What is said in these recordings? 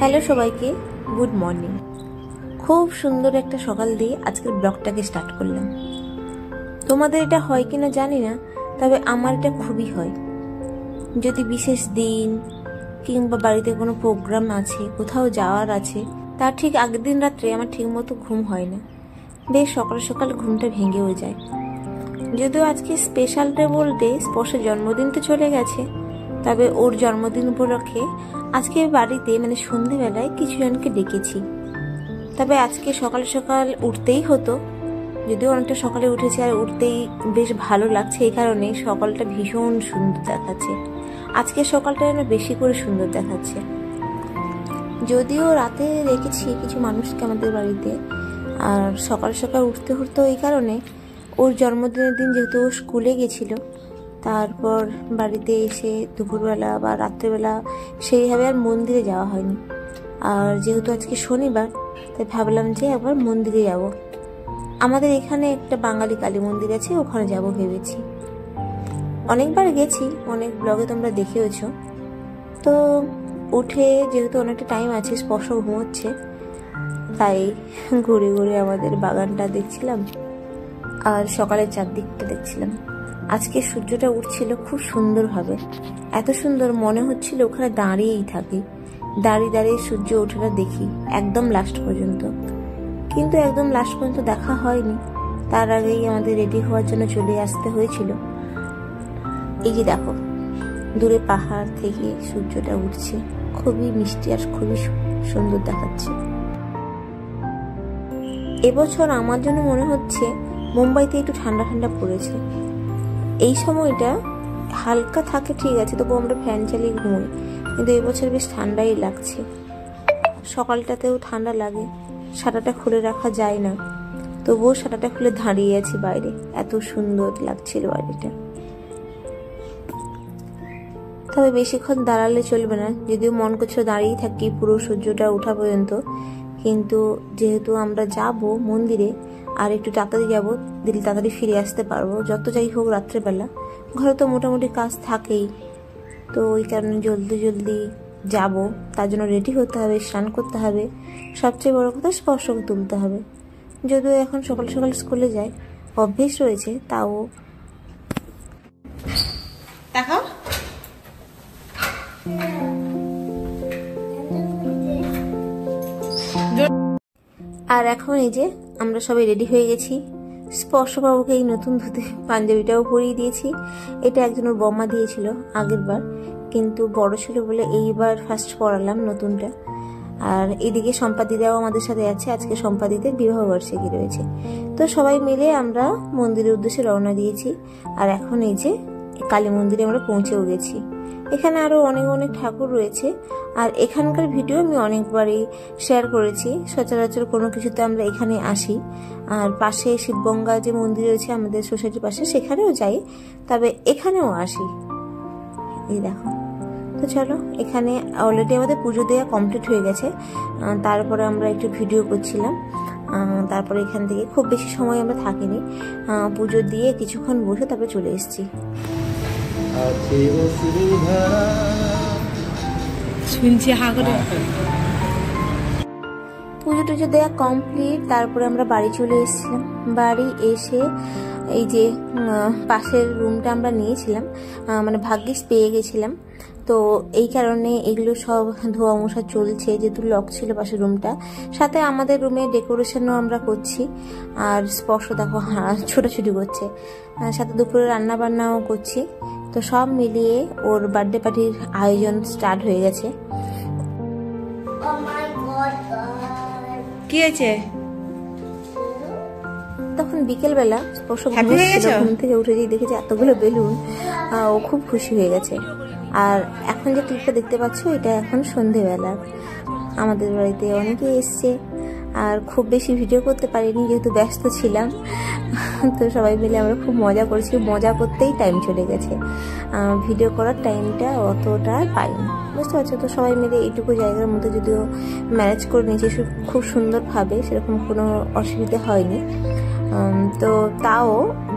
Hello সবাইকে, good morning. খুব সুন্দর একটা সকাল দিয়ে আজকের ব্লগটাকে স্টার্ট করলাম। তোমাদের এটা হয় কিনা জানি না, তবে আমার এটা খুবই হয়। যদি বিশেষ দিন কিংবা বাড়িতে কোনো প্রোগ্রাম আছে, কোথাও যাওয়ার আছে, তার ঠিক আগের দিন রাত্রে আমার ঠিক মতো ঘুম হয় না। বেশ সকাল সকাল ঘুমটা ভেঙেও যায়। যদিও আজকে স্পেশাল ডে বলতে স্পর্শের জন্মদিন তো চলে গেছে, তবে ওর জন্মদিন উপলক্ষে আজকে বাড়িতে সন্ধেবেলায় কিছু জনকে ডেকেছি। তবে আজকে সকাল সকাল উঠতেই হতো, যদিও অনেকটা সকালে উঠেছি আর উঠতেই বেশ ভালো লাগছে। এই কারণে সকালটা ভীষণ সুন্দর দেখাচ্ছে। আজকে সকালটা যেন বেশি করে সুন্দর দেখাচ্ছে। যদিও রাতে রেখেছি কিছু মানুষকে আমাদের বাড়িতে, আর সকাল সকাল উঠতে হতো এই কারণে ওর জন্মদিনের দিন যেহেতু ও স্কুলে গেছিলো, তারপর বাড়িতে এসে দুপুরবেলা বা রাত্রেবেলা সেইভাবে আর মন্দিরে যাওয়া হয়নি। আর যেহেতু আজকে শনিবার, তাই ভাবলাম যে একবার মন্দিরে যাব। আমাদের এখানে একটা বাঙালি কালী মন্দির আছে, ওখানে যাব ভেবেছি। অনেকবার গেছি, অনেক ব্লগে তোমরা দেখেওছো। তো উঠে যেহেতু অনেকটা টাইম আছে, স্পর্শ ঘুমোচ্ছে, তাই ঘুরে ঘুরে আমাদের বাগানটা দেখছিলাম আর সকালের চারদিকটা দেখছিলাম। আজকে সূর্যটা উঠছিল খুব সুন্দরভাবে, এত সুন্দর মনে হচ্ছিল ওখানে দাঁড়িয়েই থাকি, দাঁড়িয়ে দাঁড়িয়ে সূর্য ওঠাটা দেখি একদম লাস্ট পর্যন্ত। কিন্তু একদম লাস্ট পর্যন্ত দেখা হয়নি, তার আগেই আমাদের রেডি হওয়ার জন্য চলে আসতে হয়েছিল। এই যে দেখো, দূরে পাহাড় থেকে সূর্যটা উঠছে, খুবই মিষ্টি আর খুবই সুন্দর দেখাচ্ছে। এবছর আমার জন্য মনে হচ্ছে মুম্বাইতে একটু ঠান্ডা ঠান্ডা পড়েছে। এই সময়টা হালকা থাকে ঠিক আছে, তবু আমরা ফ্যান চালিয়ে ঘুমোই, কিন্তু এবছর বেশ ঠান্ডাই লাগছে। সকালটাতেও ঠান্ডা লাগে, শাটারটা খুলে রাখা যায় না, তবুও শাটারটা খুলে দাঁড়িয়ে আছি বাইরে, এত সুন্দর লাগছিল বাড়িটা। তবে বেশিক্ষণ দাঁড়ালে চলবে না, যদিও মন করছিল দাঁড়িয়েই থাকি পুরো সূর্যটা ওঠা পর্যন্ত, কিন্তু যেহেতু আমরা যাব মন্দিরে আর একটু তাড়াতাড়ি যাবো, দিলে তাড়াতাড়ি ফিরে আসতে পারবো। যত যাই হোক রাত্রেবেলা ঘরে তো মোটামুটি কাজ থাকেই, তো ওই কারণে জলদি জলদি যাব। তার জন্য রেডি হতে হবে, স্নান করতে হবে, সবচেয়ে বড় কথা স্পর্শকে তুলতে হবে। যদিও এখন সকাল সকাল স্কুলে যায়, অভ্যেস রয়েছে, তাও দেখাও। আর এখন এই যে আমরা সবাই রেডি হয়ে গেছি। স্পর্শবাবুকে এই নতুন ধুতি পাঞ্জাবিটাও পরিয়ে দিয়েছি। এটা একজন ওর বম্মা দিয়েছিল আগের বার, কিন্তু বড় ছিল বলে এইবার ফার্স্ট পরালাম নতুনটা। আর এদিকে সম্পাদিদাও আমাদের সাথে আছে, আজকে সম্পাদিদের বিবাহবার্ষিকী রয়েছে। তো সবাই মিলে আমরা মন্দিরের উদ্দেশ্যে রওনা দিয়েছি। আর এখন এই যে কালী মন্দিরে আমরা পৌঁছেও গেছি। এখানে আরো অনেক অনেক ঠাকুর রয়েছে, আর এখানকার ভিডিও আমি অনেকবারই শেয়ার করেছি। সচরাচর কোনো কিছুতে আমরা এখানে আসি, আর পাশে শিবগঙ্গা যে মন্দির রয়েছে আমাদের সোসাইটির পাশে, সেখানেও যাই, তবে এখানেও আসি। এই দেখো, তো চলো, এখানে অলরেডি আমাদের পুজো দেওয়া কমপ্লিট হয়ে গেছে। তারপরে আমরা একটু ভিডিও করছিলাম। তারপরে এখান থেকে খুব বেশি সময় আমরা থাকিনি, পুজো দিয়ে কিছুক্ষণ বসে তারপরে চলে এসেছি। পুজো টুজো দেওয়া কমপ্লিট, তারপরে আমরা বাড়ি চলে এসেছিলাম। বাড়ি এসে এই যে পাশের রুমটা আমরা নিয়েছিলাম, ভাগ্যিস পেয়ে গেছিলাম, তো এই কারণে এগুলো সব ধোয়া মোছা চলছে, যেহেতু লক ছিল পাশের রুমটা। সাথে আমাদের রুমে ডেকোরেশনও আমরা করছি, আর স্পর্শ দেখো ছোটাছুটি করছে, সাথে দুপুরে রান্না বান্নাও করছি। তো সব মিলিয়ে ওর বার্থডে পার্টির আয়োজন স্টার্ট হয়ে গেছে। কি হয়েছে? তখন বিকেলবেলা স্পর্শ ঘুম থেকে উঠে যেই দেখেছে এতগুলো বেলুন, ও খুব খুশি হয়ে গেছে। আর এখন যে ক্লিপটা দেখতে পাচ্ছ, এটা এখন সন্ধেবেলা। আমাদের বাড়িতে অনেকে এসছে, আর খুব বেশি ভিডিও করতে পারিনি যেহেতু ব্যস্ত ছিলাম। তো সবাই মিলে আমরা খুব মজা করেছি, মজা করতেই টাইম চলে গেছে, ভিডিও করার টাইমটা অতটা পাইনি, বুঝতে পারছো। তো সবাই মিলে এইটুকু জায়গার মধ্যে যদিও ম্যানেজ করে নিয়েছি খুব সুন্দরভাবে, সেরকম কোনো অসুবিধা হয়নি। তো তাও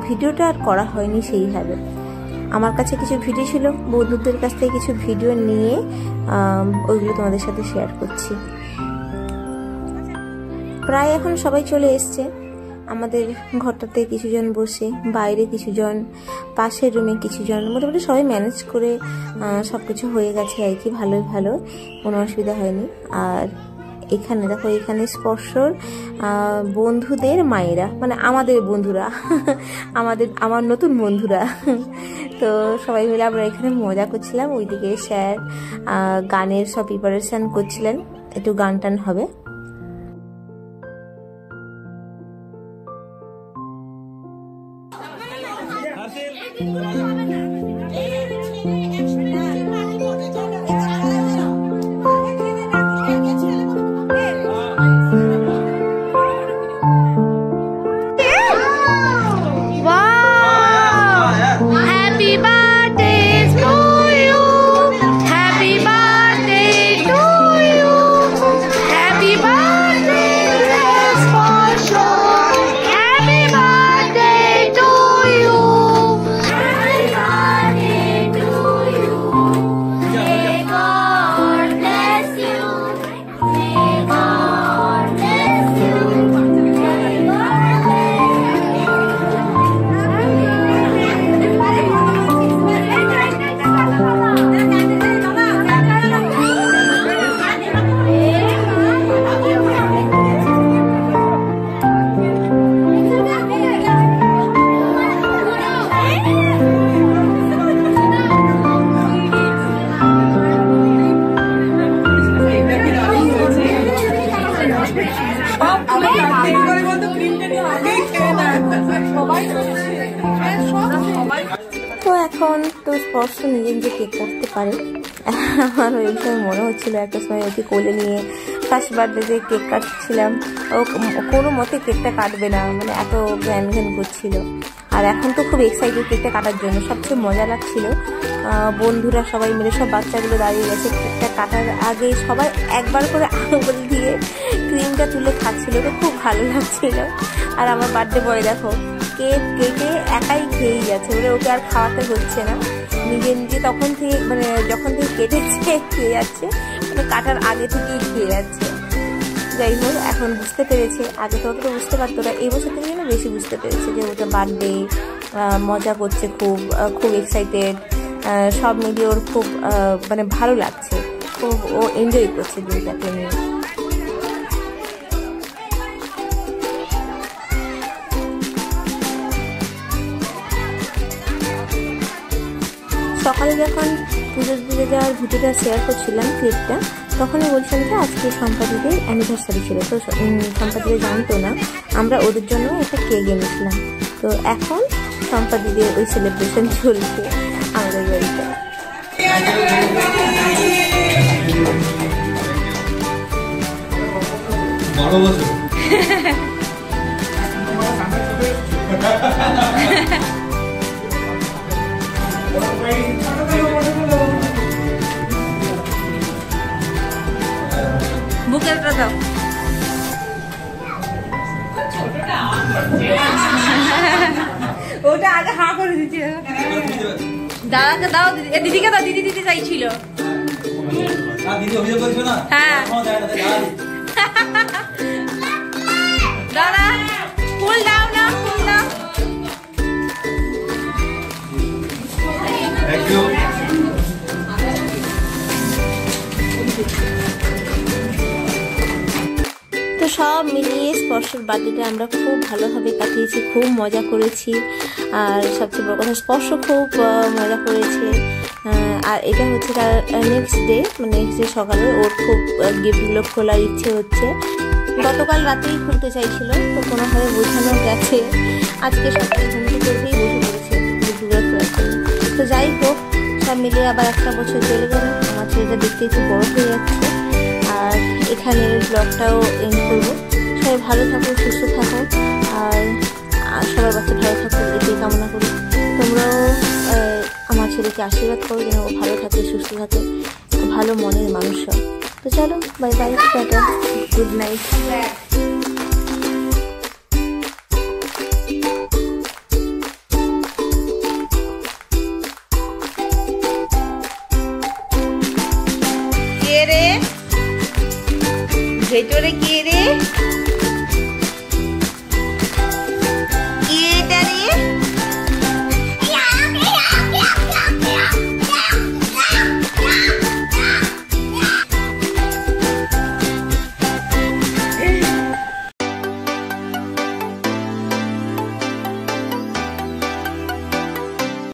ভিডিওটা আর করা হয়নি সেইভাবে। আমার কাছে কিছু ভিডিও ছিল, বন্ধুদের কাছ থেকে কিছু ভিডিও নিয়ে ওইগুলো তোমাদের সাথে শেয়ার করছি। প্রায় এখন সবাই চলে এসছে। আমাদের ঘরটাতে কিছুজন বসে, বাইরে কিছুজন, পাশের রুমে কিছুজন, মোটামুটি সবাই ম্যানেজ করে সব কিছু হয়ে গেছে আর কি, ভালো, কোনো অসুবিধা হয়নি। আর এখানে দেখো, এখানে স্পর্শর বন্ধুদের মায়েরা, মানে আমাদের বন্ধুরা আমার নতুন বন্ধুরা। তো সবাই মিলে আমরা এখানে মজা করছিলাম। ওইদিকে স্যার গানের সব প্রিপারেশন করছিলেন, একটু গান টান হবে। তো এখন তো স্পর্শ নিজে কেক কাটতে পারে। আমার ওই সময় মনে হচ্ছিল একটা সময় ওকে কোলে নিয়ে ফার্স্ট বার্থডেতে কেক কাটছিলাম, ও কোনো মতে কেকটা কাটবে না, মানে এত জ্ঞান করছিল। আর এখন তো খুব এক্সাইটেড কেকটা কাটার জন্য। সবচেয়ে মজা লাগছিল, বন্ধুরা সবাই মিলে, সব বাচ্চাগুলো দাঁড়িয়ে গেছে। কেকটা কাটার আগে সবাই একবার করে আঙুল দিয়ে ক্রিমটা তুলে খাচ্ছিল, তো খুব ভালো লাগছিল। আর আমার বার্থডে বয় দেখো, কেক কেটে একাই খেয়েই যাচ্ছে, মানে ওকে আর খাওয়াতে হচ্ছে না, নিজে তখন থেকে, মানে যখন থেকে কেটেছে খেয়ে যাচ্ছে, মানে কাটার আগে থেকেই খেয়ে যাচ্ছে। যাই হোক, এখন বুঝতে পেরেছে, আগে তো অতটা বুঝতে পারতো না, এই বছর থেকে না বেশি বুঝতে পেরেছে যে ওটা বার্থডে, মজা করছে, খুব এক্সাইটেড, সব মিলিয়ে ওর খুব মানে ভালো লাগছে, খুব ও এনজয় করছে দিনটাকে নিয়ে। সকালে যখন পুজো যাওয়ার ভিডিওটা শেয়ার করছিলাম ক্লিপটা, তখনই বলছিলাম যে আজকে সম্পাদিদের অ্যানিভার্সারি ছিল। তো সম্পাদিদের জানতো না, আমরা ওদের জন্য একটা কেক এনেছিলাম। তো এখন সম্পাদিদের ওই সেলিব্রেশন চলছে আমাদের বাড়িতে। বুকেরটা দাও, ওটা আগে হা করে দিচ্ছি। দাদাকে দাও, দিদিকে দাও, দিদি দিতে চাইছিল। হ্যাঁ দাদা ফুল দাও না, ফুল দাও। তো সব মিলিয়ে স্পর্শের বার্থডেটা আমরা খুব ভালোভাবে কাটিয়েছি, খুব মজা করেছি। আর সবচেয়ে বড় কথা, স্পর্শ খুব মজা করেছে। আর এটা হচ্ছে তার নেক্সট ডে, মানে নেক্সট ডে সকালে ওর খুব গিফটগুলো খোলার ইচ্ছে হচ্ছে। গতকাল রাতেই খুলতে চাইছিল, তো কোনোভাবে বোঝানো গেছে, আজকে সকালে ঘুম থেকে উঠেই বসে পড়েছে গিফটগুলো খোলার জন্য। তো যাই হোক, সব মিলিয়ে আবার একটা বছর চলে গেল, আমার ছেলেটা দেখতে একটু বড় হয়ে যাচ্ছে। আর এখানে ব্লগটাও এন্ড করবো। সবাই ভালো থাকো, সুস্থ থাকো, আর সবার বাচ্চা ভালো থাকো, এটাই কামনা করি। তোমরাও আমার ছেলেকে আশীর্বাদ করো যেন ও ভালো থাকে, সুস্থ থাকে, ভালো মনের মানুষ হয়। তো চলো, bye bye, tata, good night. রে? ভেতরে কে রে?